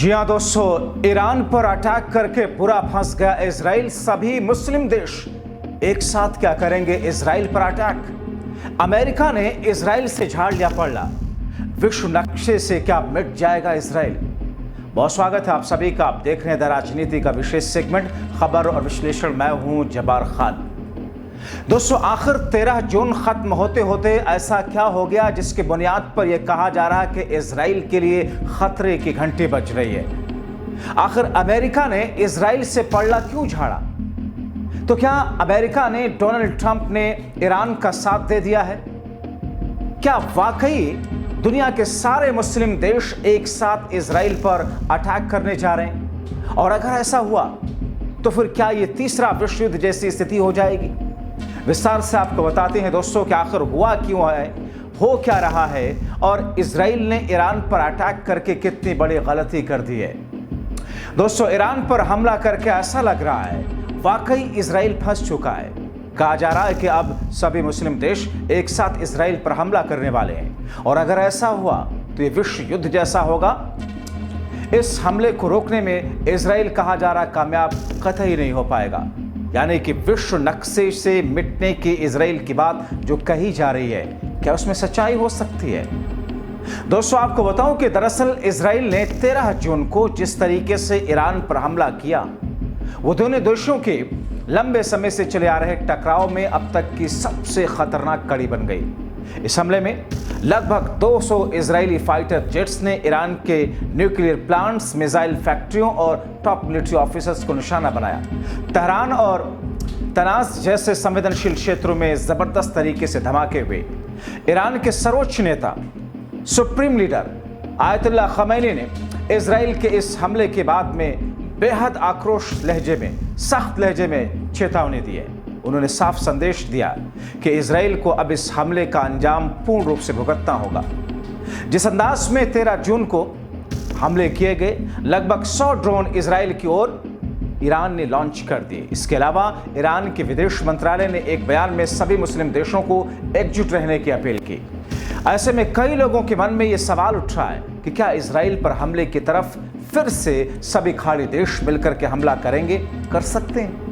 जी हाँ दोस्तों, ईरान पर अटैक करके पूरा फंस गया इजराइल। सभी मुस्लिम देश एक साथ क्या करेंगे इजराइल पर अटैक। अमेरिका ने इजराइल से झाड़ लिया पल्ला। विश्व नक्शे से क्या मिट जाएगा इजराइल। बहुत स्वागत है आप सभी का। आप देख रहे हैं द राजनीति का विशेष सेगमेंट खबर और विश्लेषण। मैं हूं जब्बार खान। दोस्तों, आखिर 13 जून खत्म होते होते ऐसा क्या हो गया जिसकी बुनियाद पर यह कहा जा रहा है कि इजराइल के लिए खतरे की घंटी बज रही है। आखिर अमेरिका ने इजराइल से पल्ला क्यों झाड़ा? तो क्या अमेरिका ने, डोनाल्ड ट्रंप ने ईरान का साथ दे दिया है? क्या वाकई दुनिया के सारे मुस्लिम देश एक साथ इजराइल पर अटैक करने जा रहे हैं? और अगर ऐसा हुआ तो फिर क्या यह तीसरा विश्व युद्ध जैसी स्थिति हो जाएगी? विस्तार से आपको बताते हैं दोस्तों कि आखिर हुआ क्यों है, हो क्या रहा है और इजराइल ने ईरान पर अटैक करके कितनी बड़ी गलती कर दी है। दोस्तों, ईरान पर हमला करके ऐसा लग रहा है वाकई इजराइल फंस चुका है। कहा जा रहा है कि अब सभी मुस्लिम देश एक साथ इजराइल पर हमला करने वाले हैं और अगर ऐसा हुआ तो ये विश्व युद्ध जैसा होगा। इस हमले को रोकने में इजराइल कहा जा रहा कामयाब कतई नहीं हो पाएगा। यानी कि विश्व नक्शे से मिटने की इजराइल की बात जो कही जा रही है, क्या उसमें सच्चाई हो सकती है? दोस्तों, आपको बताऊं कि दरअसल इजराइल ने 13 जून को जिस तरीके से ईरान पर हमला किया, वो दोनों देशों के लंबे समय से चले आ रहे टकराव में अब तक की सबसे खतरनाक कड़ी बन गई। इस हमले में लगभग 200 इजरायली फाइटर जेट्स ने ईरान के न्यूक्लियर प्लांट्स, मिसाइल फैक्ट्रियों और टॉप मिलिट्री ऑफिसर्स को निशाना बनाया। तेहरान और तनाज जैसे संवेदनशील क्षेत्रों में जबरदस्त तरीके से धमाके हुए। ईरान के सर्वोच्च नेता, सुप्रीम लीडर आयतुल्लाह खमैनी ने इजराइल के इस हमले के बाद में बेहद आक्रोश लहजे में, सख्त लहजे में चेतावनी दी है। उन्होंने साफ संदेश दिया कि इजराइल को अब इस हमले का अंजाम पूर्ण रूप से भुगतना होगा। जिस अंदाज में 13 जून को हमले किए गए, लगभग 100 ड्रोन इजराइल की ओर ईरान ने लॉन्च कर दिए। इसके अलावा ईरान के विदेश मंत्रालय ने एक बयान में सभी मुस्लिम देशों को एकजुट रहने की अपील की। ऐसे में कई लोगों के मन में यह सवाल उठ रहा है कि क्या इजराइल पर हमले की तरफ फिर से सभी खाड़ी देश मिलकर के हमला करेंगे, कर सकते हैं?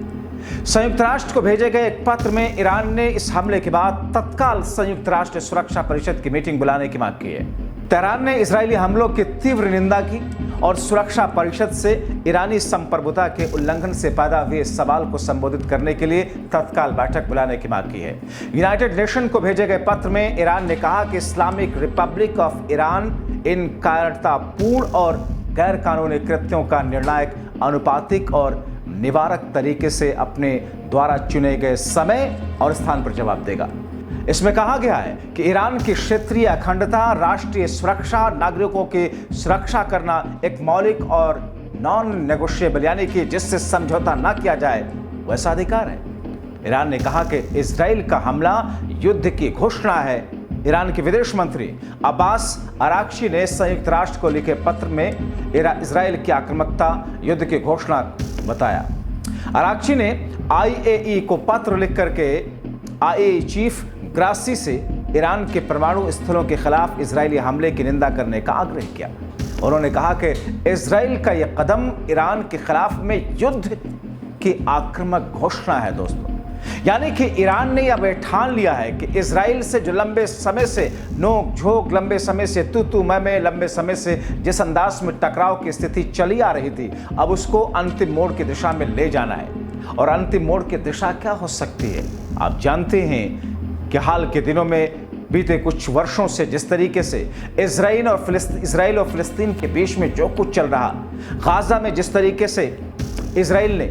संयुक्त राष्ट्र को भेजे गए एक पत्र में ईरान ने इस हमले के बाद तत्काल संयुक्त राष्ट्र सुरक्षा परिषद की मीटिंग बुलाने की मांग की है। तेहरान ने इजरायली हमलों की तीव्र निंदा की और सुरक्षा परिषद से ईरानी संप्रभुता के उल्लंघन से पैदा हुए सवाल को संबोधित करने के लिए तत्काल बैठक बुलाने की मांग की है। यूनाइटेड नेशन को भेजे गए पत्र में ईरान ने कहा कि इस्लामिक रिपब्लिक ऑफ ईरान इन कायरतापूर्ण और गैर कानूनी कृत्यों का निर्णायक, अनुपातिक और निवारक तरीके से अपने द्वारा चुने गए समय और स्थान पर जवाब देगा। इसमें कहा गया है कि ईरान की क्षेत्रीय अखंडता, राष्ट्रीय सुरक्षा, नागरिकों की सुरक्षा करना एक मौलिक और नॉन नेगोशिएबल, यानी कि जिससे समझौता ना किया जाए, वैसा अधिकार है। ईरान ने कहा कि इजराइल का हमला युद्ध की घोषणा है। ईरान के विदेश मंत्री अब्बास अराक्ची ने संयुक्त राष्ट्र को लिखे पत्र में इजराइल की आक्रामकता युद्ध की घोषणा बताया। अराक्ची ने IAEA को पत्र लिख करके IAEA चीफ ग्रासी से ईरान के परमाणु स्थलों के खिलाफ इजरायली हमले की निंदा करने का आग्रह किया। उन्होंने कहा कि इजराइल का यह कदम ईरान के खिलाफ में युद्ध की आक्रामक घोषणा है। दोस्तों, यानी कि ईरान ने अब ठान लिया है कि इजराइल से जो लंबे समय से नोक झोंक, लंबे समय से तू मैं, लंबे समय से जिस अंदाज में टकराव की स्थिति चली आ रही थी, अब उसको अंतिम मोड़ की दिशा में ले जाना है। और अंतिम मोड़ की दिशा क्या हो सकती है? आप जानते हैं कि हाल के दिनों में, बीते कुछ वर्षों से जिस तरीके से इजराइल और फिलिस्तीन के बीच में जो कुछ चल रहा, गाजा में जिस तरीके से इजराइल ने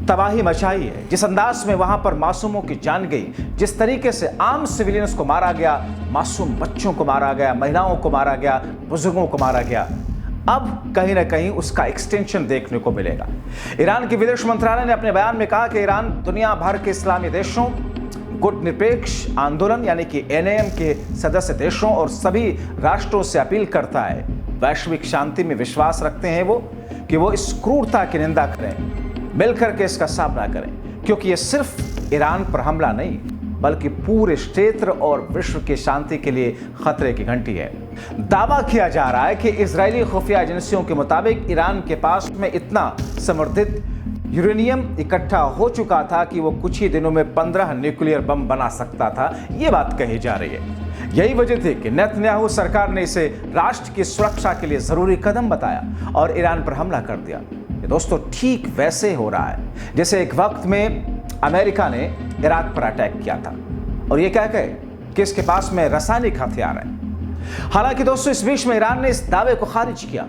तबाही मचाई है, जिस अंदाज में वहां पर मासूमों की जान गई, जिस तरीके से आम सिविलियंस को मारा गया, मासूम बच्चों को मारा गया, महिलाओं को मारा गया, बुजुर्गों को मारा गया, अब कहीं ना कहीं उसका एक्सटेंशन देखने को मिलेगा। ईरान के विदेश मंत्रालय ने अपने बयान में कहा कि ईरान दुनिया भर के इस्लामी देशों, गुट निरपेक्ष आंदोलन यानी कि NAM के सदस्य देशों और सभी राष्ट्रों से अपील करता है, वैश्विक शांति में विश्वास रखते हैं वो, कि वो इस क्रूरता की निंदा करें, मिलकर के इसका सामना करें, क्योंकि ये सिर्फ ईरान पर हमला नहीं बल्कि पूरे क्षेत्र और विश्व की शांति के लिए खतरे की घंटी है। दावा किया जा रहा है कि इजरायली खुफिया एजेंसियों के मुताबिक ईरान के पास में इतना समृद्धित यूरेनियम इकट्ठा हो चुका था कि वो कुछ ही दिनों में 15 न्यूक्लियर बम बना सकता था। ये बात कही जा रही है। यही वजह थी कि नेतन्याहू सरकार ने इसे राष्ट्र की सुरक्षा के लिए जरूरी कदम बताया और ईरान पर हमला कर दिया। ये दोस्तों ठीक वैसे हो रहा है जैसे एक वक्त में अमेरिका ने इराक पर अटैक किया था और ये कह गए कि इसके पास में रासायनिक हथियार है। हालांकि दोस्तों इस बीच में ईरान ने इस दावे को खारिज किया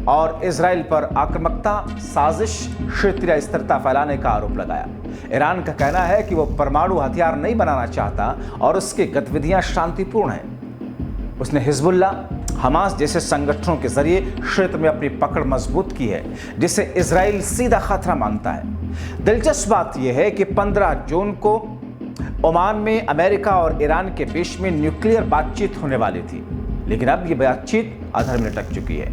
और इजराइल पर आक्रामकता, साजिश, क्षेत्रीय स्थिरता फैलाने का आरोप लगाया। ईरान का कहना है कि वो परमाणु हथियार नहीं बनाना चाहता और उसकी गतिविधियां शांतिपूर्ण हैं। उसने हिजबुल्लाह, हमास जैसे संगठनों के जरिए क्षेत्र में अपनी पकड़ मजबूत की है, जिसे इजराइल सीधा खतरा मानता है। दिलचस्प बात यह है कि 15 जून को ओमान में अमेरिका और ईरान के बीच में न्यूक्लियर बातचीत होने वाली थी, लेकिन अब ये बातचीत अधर में लटक चुकी है।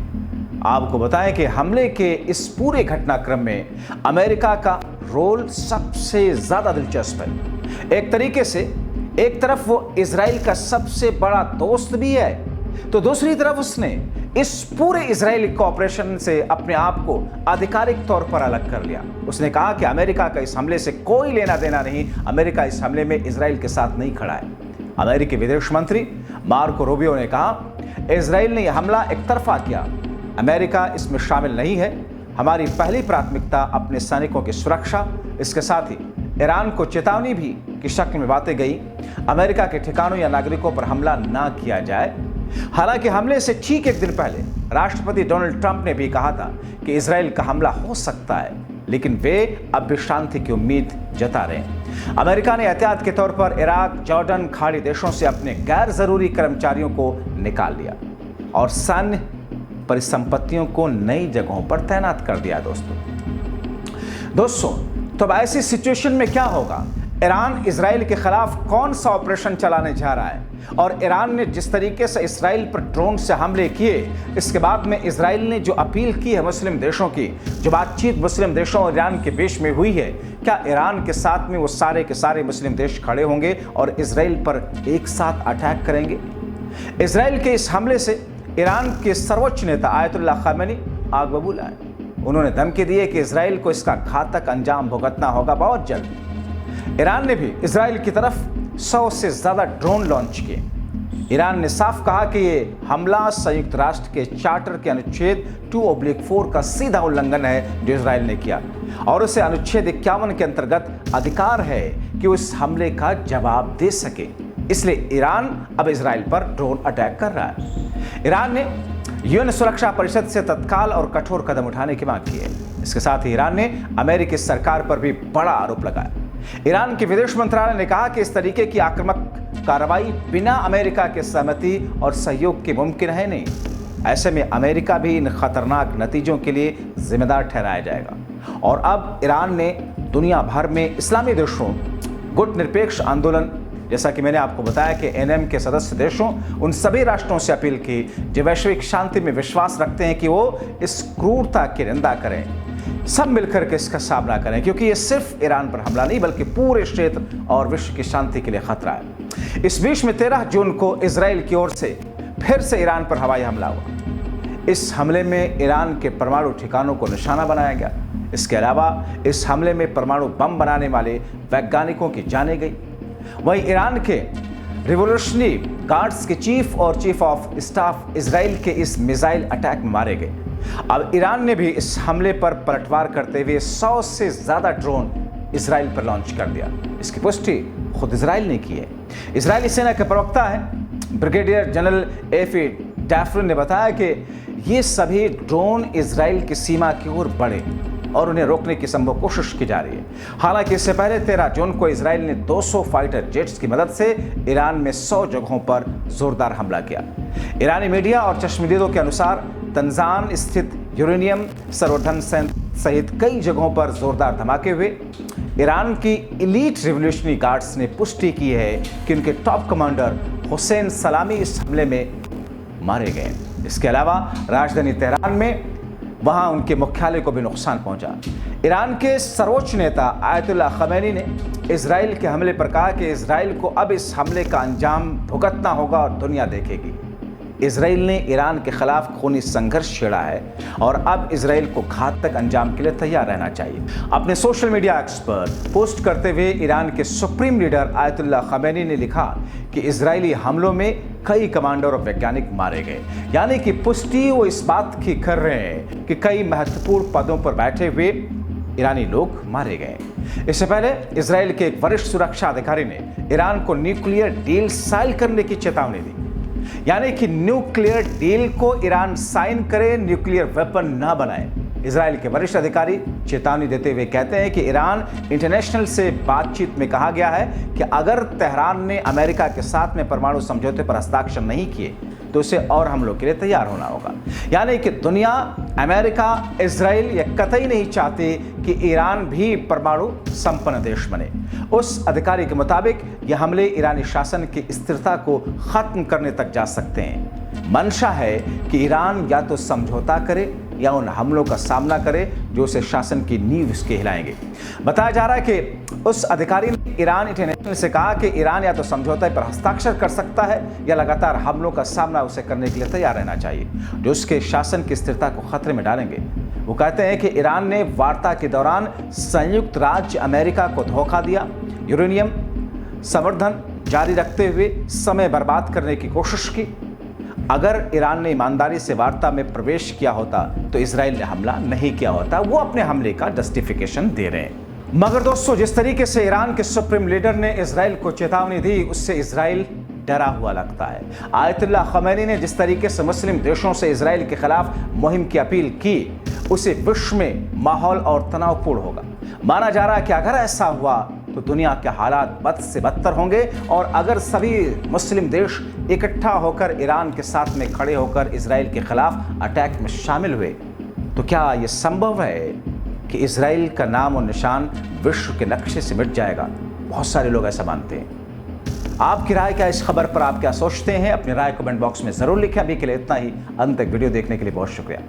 आपको बताएं कि हमले के इस पूरे घटनाक्रम में अमेरिका का रोल सबसे ज्यादा दिलचस्प है। एक तरीके से एक तरफ वो इजराइल का सबसे बड़ा दोस्त भी है, तो दूसरी तरफ उसने इस पूरे इजरायली कोऑपरेशन से अपने आप को आधिकारिक तौर पर अलग कर लिया। उसने कहा कि अमेरिका का इस हमले से कोई लेना देना नहीं, अमेरिका इस हमले में इजराइल के साथ नहीं खड़ा है। अमेरिकी विदेश मंत्री मार्को रूबियो ने कहा, इजराइल ने यह हमला एक तरफा किया, अमेरिका इसमें शामिल नहीं है। हमारी पहली प्राथमिकता अपने सैनिकों की सुरक्षा। इसके साथ ही ईरान को चेतावनी भी की शक्ल में बातें गई, अमेरिका के ठिकानों या नागरिकों पर हमला ना किया जाए। हालांकि हमले से ठीक एक दिन पहले राष्ट्रपति डोनाल्ड ट्रंप ने भी कहा था कि इजराइल का हमला हो सकता है, लेकिन वे अब भी शांति की उम्मीद जता रहे हैं। अमेरिका ने एहतियात के तौर पर इराक, जॉर्डन, खाड़ी देशों से अपने गैर जरूरी कर्मचारियों को निकाल लिया और सैन्य परिसंपत्तियों को नई जगहों पर तैनात कर दिया। दोस्तों तो अब ऐसी सिचुएशन में क्या होगा? ईरान इजराइल के खिलाफ कौन सा ऑपरेशन चलाने जा रहा है? और ईरान ने जिस तरीके से इजराइल पर ड्रोन से हमले किए, इसके बाद में इजराइल ने जो अपील की है मुस्लिम देशों की, जो बातचीत मुस्लिम देशों और ईरान के बीच में हुई है, क्या ईरान के साथ में वो सारे के सारे मुस्लिम देश खड़े होंगे और इजराइल पर एक साथ अटैक करेंगे? इजराइल के इस हमले से ईरान के सर्वोच्च नेता आयतुल्लाह खामेनी आग बबूला है। उन्होंने धमकी दी है कि इजराइल को इसका घातक अंजाम भुगतना होगा बहुत जल्द। ईरान ने भी इजराइल की तरफ 100 से ज्यादा ड्रोन लॉन्च किए। ईरान ने साफ कहा कि ये हमला संयुक्त राष्ट्र के चार्टर के अनुच्छेद 2/4 का सीधा उल्लंघन है जो इजराइल ने किया, और उसे अनुच्छेद 51 के अंतर्गत अधिकार है कि उस हमले का जवाब दे सके। इसलिए ईरान अब इजराइल पर ड्रोन अटैक कर रहा है। ईरान ने यूएन सुरक्षा परिषद से तत्काल और कठोर कदम उठाने की मांग की है। इसके साथ ही ईरान ने अमेरिकी सरकार पर भी बड़ा आरोप लगाया। ईरान के विदेश मंत्रालय ने कहा कि इस तरीके की आक्रामक कार्रवाई बिना अमेरिका के सहमति और सहयोग के मुमकिन है नहीं। ऐसे में अमेरिका भी इन खतरनाक नतीजों के लिए जिम्मेदार ठहराया जाएगा। और अब ईरान ने दुनिया भर में इस्लामी देशों, गुट निरपेक्ष आंदोलन, जैसा कि मैंने आपको बताया कि एनएम के सदस्य देशों, उन सभी राष्ट्रों से अपील की जो वैश्विक शांति में विश्वास रखते हैं कि वो इस क्रूरता की निंदा करें, सब मिलकर के इसका सामना करें, क्योंकि ये सिर्फ ईरान पर हमला नहीं बल्कि पूरे क्षेत्र और विश्व की शांति के लिए खतरा है। इस बीच में 13 जून को इजराइल की ओर से फिर से ईरान पर हवाई हमला हुआ। इस हमले में ईरान के परमाणु ठिकानों को निशाना बनाया गया। इसके अलावा इस हमले में परमाणु बम बनाने वाले वैज्ञानिकों की जानें गई। वहीं ईरान के रिवोल्यूशनरी गार्ड्स के चीफ और चीफ ऑफ स्टाफ इजराइल के इस मिसाइल अटैक में मारे गए। अब ईरान ने भी इस हमले पर पलटवार करते हुए 100 से ज्यादा ड्रोन इजराइल पर लॉन्च कर दिया। इसकी पुष्टि खुद इजराइल ने की है। इजरायली सेना के प्रवक्ता है ब्रिगेडियर जनरल एफी डैफरिन ने बताया कि ये सभी ड्रोन इजराइल की सीमा की ओर बढ़े और उन्हें रोकने की संभव कोशिश की जा रही है। हालांकि इससे पहले 13 जून को इजराइल ने 200 फाइटर जेट्स की मदद से ईरान में 100 जगहों पर जोरदार हमला किया। ईरानी मीडिया और चश्मदीदों के अनुसार तंजान स्थित यूरेनियम संवर्धन संयंत्र सहित कई जगहों पर जोरदार धमाके हुए। ईरान की इलीट रिवोल्यूशनरी गार्ड्स ने पुष्टि की है कि उनके टॉप कमांडर हुसैन सलामी इस हमले में मारे गए। इसके अलावा राजधानी तेहरान में वहां उनके मुख्यालय को भी नुकसान पहुंचा। ईरान के सर्वोच्च नेता आयतुल्लाह खमेनी ने इजराइल के हमले पर कहा कि इजराइल को अब इस हमले का अंजाम भुगतना होगा और दुनिया देखेगी। इसराइल ने ईरान के खिलाफ खूनी संघर्ष छेड़ा है और अब इसराइल को घातक अंजाम के लिए तैयार रहना चाहिए। अपने सोशल मीडिया एक्स पर पोस्ट करते हुए ईरान के सुप्रीम लीडर आयतुल्लाह खमेनी ने लिखा कि इजरायली हमलों में कई कमांडर और वैज्ञानिक मारे गए, यानी कि पुष्टि वो इस बात की कर रहे हैं कि कई महत्वपूर्ण पदों पर बैठे हुए ईरानी लोग मारे गए। इससे पहले इसराइल के एक वरिष्ठ सुरक्षा अधिकारी ने ईरान को न्यूक्लियर डील साइन करने की चेतावनी दी, यानी कि न्यूक्लियर डील को ईरान साइन करे, न्यूक्लियर वेपन न बनाए। इसराइल के वरिष्ठ अधिकारी चेतावनी देते हुए कहते हैं कि ईरान इंटरनेशनल से बातचीत में कहा गया है कि अगर तेहरान ने अमेरिका के साथ में परमाणु समझौते पर हस्ताक्षर नहीं किए तो उसे और हमलों के लिए तैयार होना होगा। यानी कि दुनिया, अमेरिका, इसराइल ये कतई नहीं चाहते कि ईरान भी परमाणु संपन्न देश बने। उस अधिकारी के मुताबिक ये हमले ईरानी शासन की स्थिरता को खत्म करने तक जा सकते हैं। मंशा है कि ईरान या तो समझौता करे या उन हमलों का सामना करे जो उसे शासन की नींव उसके हिलाएंगे। बताया जा रहा है कि उस अधिकारी ने ईरान इंटरनेशनल से कहा कि ईरान या तो समझौते पर हस्ताक्षर कर सकता है या लगातार हमलों का सामना उसे करने के लिए तैयार रहना चाहिए जो उसके शासन की स्थिरता को खतरे में डालेंगे। वो कहते हैं कि ईरान ने वार्ता के दौरान संयुक्त राज्य अमेरिका को धोखा दिया, यूरेनियम संवर्धन जारी रखते हुए समय बर्बाद करने की कोशिश की। अगर ईरान ने ईमानदारी से वार्ता में प्रवेश किया होता तो इसराइल ने हमला नहीं किया होता। वो अपने हमले का जस्टिफिकेशन दे रहे हैं। मगर दोस्तों, जिस तरीके से ईरान के सुप्रीम लीडर ने इसराइल को चेतावनी दी उससे इसराइल डरा हुआ लगता है। आयतुल्लाह खमेनी ने जिस तरीके से मुस्लिम देशों से इसराइल के खिलाफ मुहिम की अपील की उसे विश्व में माहौल और तनावपूर्ण होगा। माना जा रहा है कि अगर ऐसा हुआ तो दुनिया के हालात बद से बदतर होंगे और अगर सभी मुस्लिम देश इकट्ठा होकर ईरान के साथ में खड़े होकर इसराइल के खिलाफ अटैक में शामिल हुए तो क्या यह संभव है कि इसराइल का नाम और निशान विश्व के नक्शे से मिट जाएगा? बहुत सारे लोग ऐसा मानते हैं। आपकी राय क्या इस खबर पर आप क्या सोचते हैं? अपनी राय कमेंट बॉक्स में जरूर लिखें। अभी के लिए इतना ही। अंत तक वीडियो देखने के लिए बहुत शुक्रिया।